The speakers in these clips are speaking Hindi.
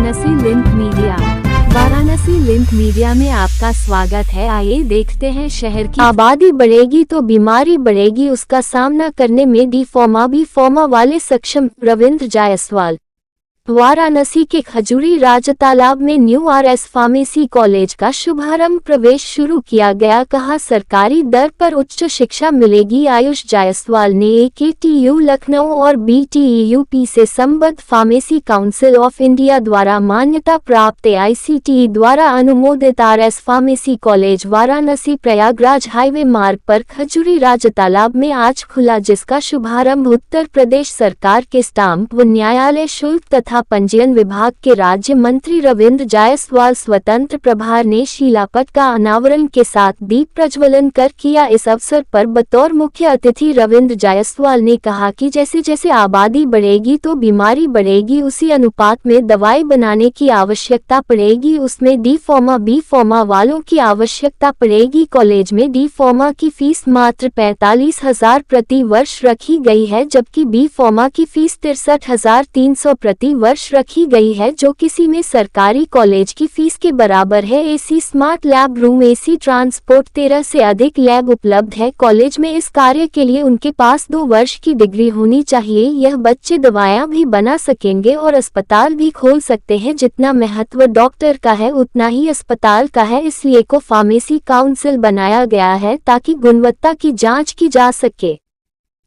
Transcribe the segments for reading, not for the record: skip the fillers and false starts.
Varanasi link media. Varanasi link media में आपका स्वागत है। आइए देखते हैं शहर की आबादी बढ़ेगी तो बीमारी बढ़ेगी, उसका सामना करने में डी फार्मा बी फार्मा वाले सक्षम। रविंद्र जायसवाल। वाराणसी के खजूरी राज तालाब में न्यू आरएस फार्मेसी कॉलेज का शुभारंभ प्रवेश शुरू किया गया। कहा सरकारी दर पर उच्च शिक्षा मिलेगी। आयुष जायसवाल ने AKTU लखनऊ और BTEUP से संबद्ध फार्मेसी काउंसिल ऑफ इंडिया द्वारा मान्यता प्राप्त AICTE द्वारा अनुमोदित RS pharmacy college Varanasi Prayagraj highway मार्ग पर खजूरी राज तालाब में आज खुला, जिसका शुभारंभ उत्तर प्रदेश सरकार के स्टाम्प व न्यायालय शुल्क तथा पंजीयन विभाग के राज्य मंत्री रविंद्र जायसवाल स्वतंत्र प्रभार ने शिलापट का अनावरण के साथ दीप प्रज्वलन कर किया। इस अवसर पर बतौर मुख्य अतिथि रविंद्र जायसवाल ने कहा कि जैसे जैसे आबादी बढ़ेगी तो बीमारी बढ़ेगी, उसी अनुपात में दवाई बनाने की आवश्यकता पड़ेगी। उसमें डी फार्मा बी फार्मा वालों की आवश्यकता पड़ेगी। कॉलेज में डी फार्मा की फीस मात्र 45,000 प्रति वर्ष रखी गई है, जबकि बी फार्मा की फीस 63,300 प्रति वर्ष रखी गई है, जो किसी में सरकारी कॉलेज की फीस के बराबर है। AC smart lab room, AC transport, 13 से अधिक लैब उपलब्ध है। कॉलेज में इस कार्य के लिए उनके पास 2 वर्ष की डिग्री होनी चाहिए। यह बच्चे दवाएं भी बना सकेंगे और अस्पताल भी खोल सकते हैं। जितना महत्व डॉक्टर का है उतना ही अस्पताल का है, इसलिए को फार्मेसी काउंसिल बनाया गया है ताकि गुणवत्ता की जांच की जा सके।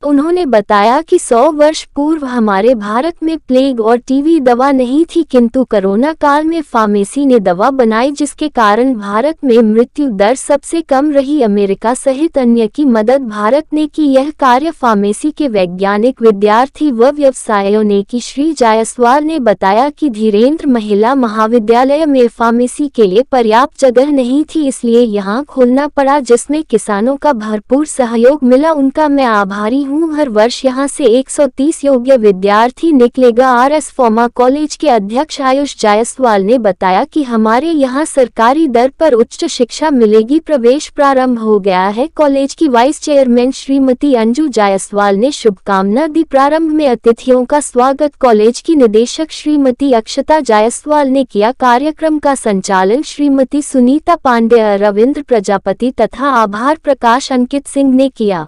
उन्होंने बताया कि 100 वर्ष पूर्व हमारे भारत में प्लेग और टीबी दवा नहीं थी, किंतु कोरोना काल में फार्मेसी ने दवा बनाई, जिसके कारण भारत में मृत्यु दर सबसे कम रही। अमेरिका सहित अन्य की मदद भारत ने की। यह कार्य फार्मेसी के वैज्ञानिक, विद्यार्थी व व्यवसायियों ने की। श्री जायसवाल ने बताया कि धीरेन्द्र महिला महाविद्यालय में फार्मेसी के लिए पर्याप्त जगह नहीं थी, इसलिए यहाँ खोलना पड़ा, जिसमें किसानों का भरपूर सहयोग मिला। उनका मैं आभारी हूँ। हर वर्ष यहाँ से 130 योग्य विद्यार्थी निकलेगा। आरएस फार्मा कॉलेज के अध्यक्ष आयुष जायसवाल ने बताया कि हमारे यहाँ सरकारी दर पर उच्च शिक्षा मिलेगी। प्रवेश प्रारंभ हो गया है। कॉलेज की वाइस चेयरमैन श्रीमती अंजू जायसवाल ने शुभकामना दी। प्रारंभ में अतिथियों का स्वागत कॉलेज की निदेशक श्रीमती अक्षता जायसवाल ने किया। कार्यक्रम का संचालन श्रीमती सुनीता पांडेय, रविंद्र प्रजापति तथा आभार प्रकाश अंकित सिंह ने किया।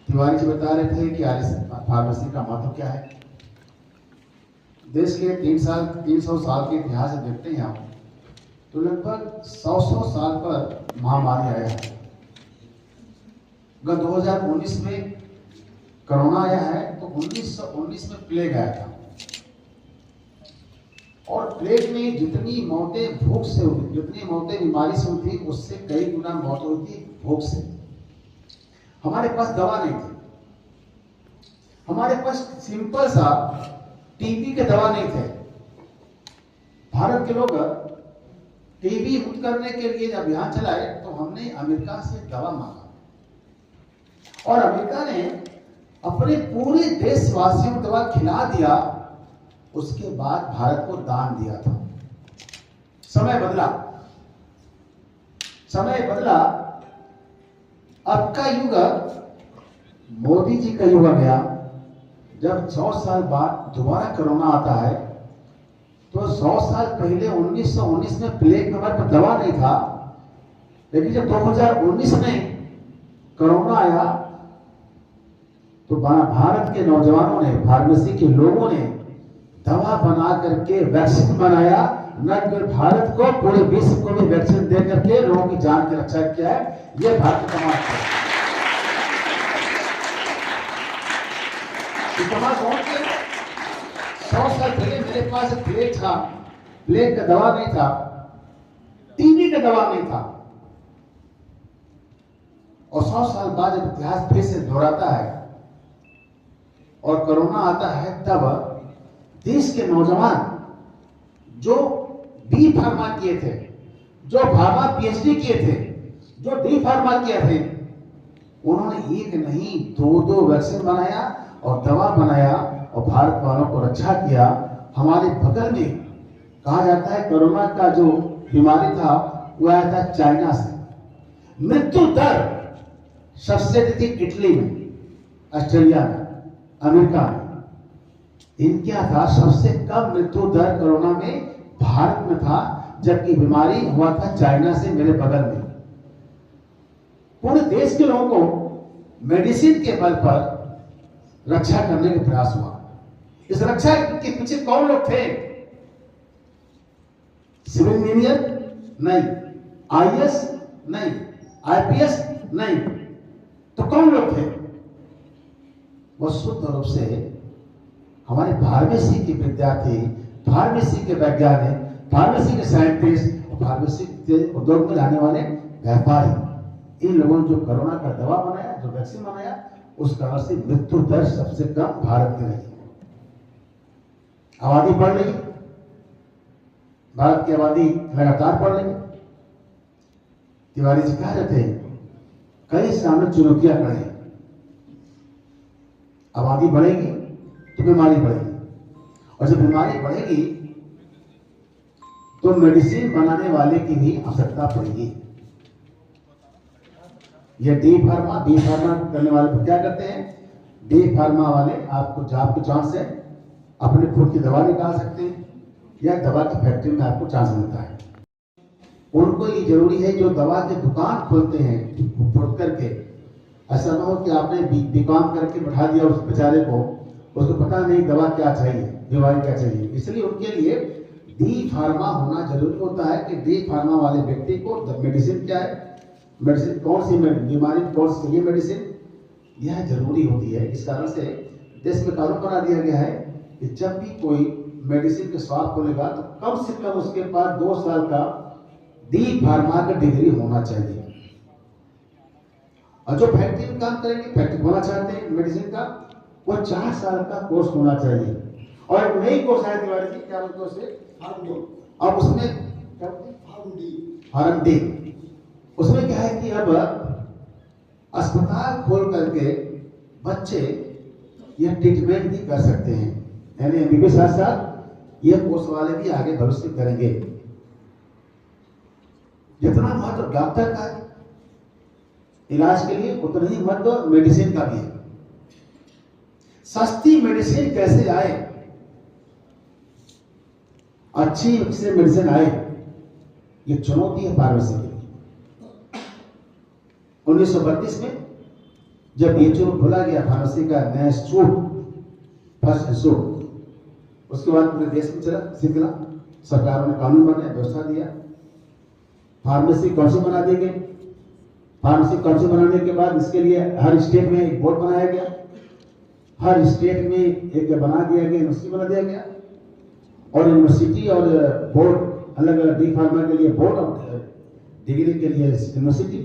तिवारी जी बता रहे थे कि आरएस फार्मेसी का महत्व क्या है। देश के 300 साल के इतिहास से देखते हैं आप, तो लगभग 100 साल पर महामारी आया है। 2019 में कोरोना आया है, तो 1919 में प्लेग आया था, और प्लेग में जितनी मौतें भूख से हुई, जितनी मौतें बीमारी से हुई थी, उससे कई गुना मौत हुई थी भूख से। हमारे पास दवा नहीं थी, हमारे पास सिंपल सा टीबी के दवा नहीं थे। भारत के लोग टीबी मुक्त करने के लिए अभियान चलाए, तो हमने अमेरिका से दवा मांगा, और अमेरिका ने अपने पूरे देशवासियों को दवा खिला दिया। उसके बाद भारत को दान दिया था। समय बदला, समय बदला। अब का युग मोदी जी का युग आ गया। जब 100 साल बाद दोबारा कोरोना आता है, तो 100 साल पहले 1919 में प्लेग हमारे पर दवा नहीं था, लेकिन जब 2019 में कोरोना आया, तो भारत के नौजवानों ने, फार्मेसी के लोगों ने दवा बना करके वैक्सीन बनाया। न केवल भारत को, पूरे विश्व को भी वैक्सीन दे करके लोगों की जान की रक्षा किया है। यह भारत का कमाल है। कमाल कौन के 100 साल पहले मेरे पास प्लेग था, प्लेग का दवा नहीं था, टीबी का दवा नहीं था, और 100 साल बाद जब इतिहास फिर से दोहराता है और कोरोना आता है, तब देश के नौजवान जो बी फार्मा किए थे, जो फार्मा PhD किए थे, जो डी फार्मा किए थे, उन्होंने एक नहीं 2 वैक्सीन बनाया और दवा बनाया और भारत वालों को रक्षा किया। हमारे बगल में कहा जाता है कोरोना का जो बीमारी था वो आया था चाइना से। मृत्यु दर सबसे अधिक इटली में, ऑस्ट्रेलिया में, अमेरिका में। इनका था सबसे कम मृत्यु दर कोरोना में भारत में था, जबकि बीमारी हुआ था चाइना से मेरे बगल में। पूरे देश के लोगों को मेडिसिन के बल पर रक्षा करने का प्रयास हुआ। इस रक्षा के पीछे कौन लोग थे? सिविल इंजीनियर नहीं, आईएएस नहीं, आईपीएस नहीं, तो कौन लोग थे? वो शुद्ध रूप से हमारे फार्मेसी के विद्यार्थी, फार्मेसी के वैज्ञानिक, फार्मेसी के साइंटिस्ट और फार्मेसी के उद्योग में लाने वाले व्यापारी, इन लोगों ने जो कोरोना का दवा बनाया, जो वैक्सीन बनाया, उस कारण से मृत्यु दर सबसे कम भारत में रही। आबादी बढ़ रही, भारत की आबादी लगातार बढ़ रही। तिवारी जी कह रहे थे कई सामने चुनौतियां खड़ी हैं। आबादी बढ़ेगी तो बीमारी बढ़ेगी, और जब बीमारी बढ़ेगी तो मेडिसिन बनाने वाले की भी आवश्यकता पड़ेगी। ये डी फार्मा, बी फार्मा करने वाले तो क्या करते हैं? डी फार्मा वाले आपको चांस है अपने खुद की दवा निकाल सकते हैं, या दवा की फैक्ट्री में आपको चांस मिलता है। उनको ये जरूरी है जो दवा की दुकान खोलते हैं खोल करके, ऐसा ना हो कि आपने बीकॉम करके बैठा दिया उस बेचारे को, उसको पता नहीं दवा क्या चाहिए, बीमारी क्या चाहिए। इसलिए उनके लिए डी फार्मा होना जरूरी होता है कि डी फार्मा वाले व्यक्ति को मेडिसिन क्या है, मेडिसिन कौन सी बीमारी कौन सी चाहिए मेडिसिन, यह जरूरी होती है। इस कारण से देश में कानून बना दिया गया है कि जब भी कोई मेडिसिन के स्वाद खोलेगा तो कम से कम उसके पास 2 साल का डी फार्मा का डिग्री होना चाहिए। और जो फैक्ट्री में काम करेंगे, फैक्ट्री होना चाहते हैं मेडिसिन का, वो 4 साल का कोर्स होना चाहिए। और एक नई कोर्स है तिवारी जी, क्या बोलते हैं उसे? अब उसमें फार्म डी, उसमें क्या है कि अब अस्पताल खोल करके बच्चे यह ट्रीटमेंट भी कर सकते हैं, यानी एमबीबीएस साथ साथ ये कोर्स वाले भी आगे भविष्य करेंगे। जितना महत्व डॉक्टर का इलाज के लिए, उतना ही महत्व मेडिसिन का भी है। सस्ती मेडिसिन कैसे आए, अच्छी से मेडिसिन आए, ये चुनौती है फार्मेसी के लिए। 1932 में जब बीएचओ खोला गया फार्मेसी का नया इंस्टीट्यूट, फर्स्ट इंस्टीट्यूट, उसके बाद पूरे देश में चला सिलसिला, सरकार ने कानून बनाया, व्यवस्था दिया, फार्मेसी काउंसिल बना दी गई। फार्मेसी काउंसिल बनाने के बाद इसके लिए हर स्टेट में एक बोर्ड बनाया गया, हर स्टेट में एक बना दिया गया, यूनिवर्सिटी बना दिया गया, और यूनिवर्सिटी और बोर्ड अलग अलग, डी फार्मा के लिए बोर्ड और डिग्री के लिए यूनिवर्सिटी,